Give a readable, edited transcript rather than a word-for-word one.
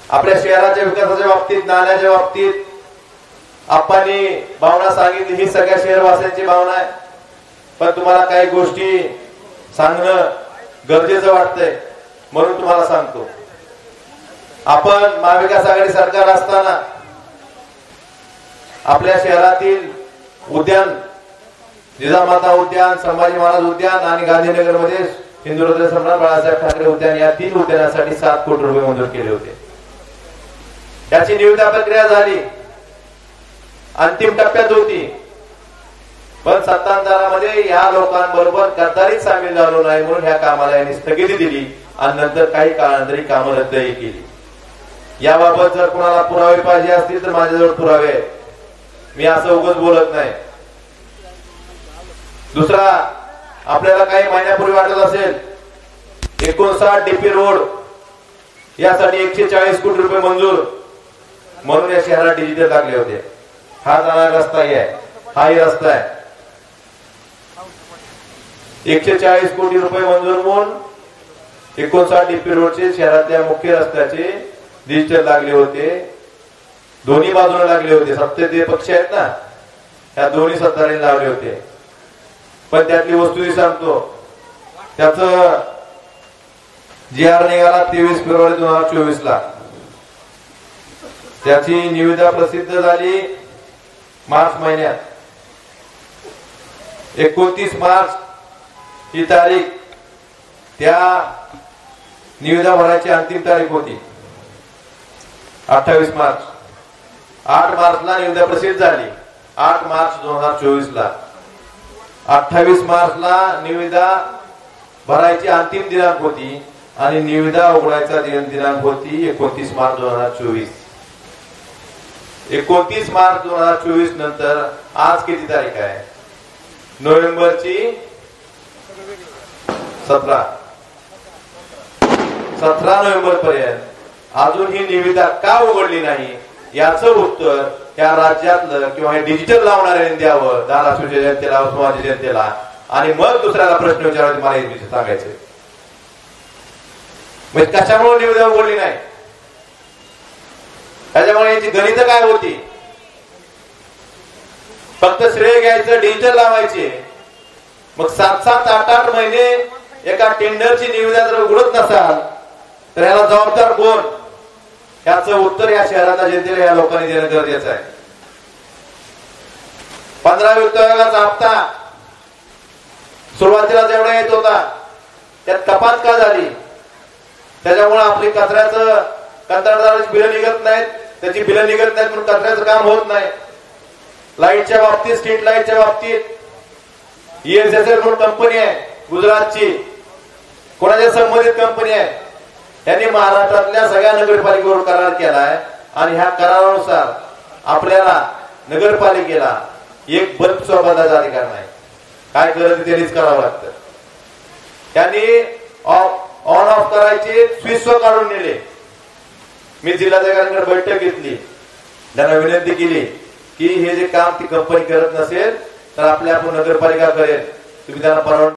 आपल्या शहराच्या विकासाच्या बाबतीत, नाल्याच्या बाबतीत आप्पांनी भावना सांगितली, ही सगळ्या शहरवासियांची भावना आहे. पण तुम्हाला काही गोष्टी सांगणं गरजेचं वाटतंय म्हणून तुम्हाला सांगतो. आपण महाविकास आघाडी सरकार असताना आपल्या शहरातील उद्यान, जिजामाता उद्यान, संभाजी महाराज उद्यान आणि गांधीनगर मध्ये हिंदुरत्न सम्राट बाळासाहेब ठाकरे उद्यान, या 3 उद्यानासाठी 7 कोटी रुपये मंजूर केले होते. त्याची निविदा प्रक्रिया झाली, अंतिम टप्प्यात होती. पण सत्तांतरामध्ये या लोकांबरोबर गद्दारीत सामील झालो नाही म्हणून ह्या कामाला यांनी स्थगिती दिली आणि नंतर काही काळानंतर कामं रद्दही केली. याबाबत जर कुणाला पुरावे पाहिजे असतील तर माझ्याजवळ पुरावे आहेत. मी असं उगाच बोलत नाही. दुसरा, आपल्याला काही महिन्यापूर्वी वाटत असेल 59 डीपी रोड यासाठी 140 कोटी रुपये मंजूर म्हणून या शहरात डिजिटल लागले होते. हा जाणारा रस्ता आहे, हाही रस्ता आहे. 140 कोटी रुपये मंजूर म्हणून 59 डीपी रोडचे शहरातल्या मुख्य रस्त्याचे डिजिटल लागले होते. दोन्ही बाजूला लागले होते. सत्तेचे पक्ष आहेत ना, त्या दोन्ही सत्तारांनी लावले होते. पण त्यातली वस्तुस्थिती सांगतो. त्याचं GR निघाला 23 फेब्रुवारी 2024 ला. त्याची निविदा प्रसिद्ध झाली मार्च महिन्यात. 29 मार्च ही तारीख त्या निविदा भरायची अंतिम तारीख होती. 28 मार्च, 8 मार्चला निविदा प्रसिद्ध झाली. 8 मार्च 2024 ला. 28 मार्चला निविदा भरायची अंतिम दिनांक होती आणि निविदा उघडायचा दिनांक होती 29 मार्च 2024. 29 मार्च 2024 नंतर आज किती तारीख आहे? नोव्हेंबरची 17 नोव्हेंबर पर्यंत अजून ही निविदा का उघडली नाही याचं उत्तर या राज्यातलं किंवा हे डिजिटल लावणाऱ्यांनी द्यावं, धाराशिवच्या जनतेला, उस्मानाबादच्या जनतेला. आणि मग दुसऱ्याला प्रश्न विचारायचे मला हे सांगायचे म्हणजे कशामुळे निविदा उघडली नाही, त्याच्यामुळे याची गणित काय होती. फक्त श्रेय घ्यायचं, डिजिटल लावायचे. मग 7-7, 8-8 महिने एका टेंडरची निविदा जर उघडत नसाल तर याला जबाबदार कोण, याचं उत्तर या शहराच्या जनतेला, या लोकांनी देणं गरजेचं आहे. 15 वित्त आयोगाचा हप्ता सुरुवातीला जेवढा येत होता त्यात कपात का झाली? त्याच्यामुळे आपली कचऱ्याचं, कंत्राटदाराची बिलं निघत नाहीत, त्याची बिलं निघत नाहीत म्हणून कचऱ्याचं काम होत नाही. लाईटच्या बाबतीत, स्ट्रीट लाईटच्या बाबतीत ESSL म्हणून कंपनी आहे गुजरातची, कोणाच्या संबंधित कंपनी आहे, त्यांनी महाराष्ट्रातल्या सगळ्या नगरपालिकेवर करार केलाय आणि ह्या करारानुसार आपल्याला नगरपालिकेला एक बल्ब सोबताचा अधिकार नाही. काय गरज त्यांनीच करावं लागतं. त्यांनी ऑन ऑफ करायचे स्विच काढून नेले. मी जिल्हाधिकाऱ्यांकडे बैठक घेतली, त्यांना विनंती केली की हे जे काम ती कंपनी करत नसेल तर आपल्या आपण नगरपालिका करेल, तुम्ही त्यांना परवानगी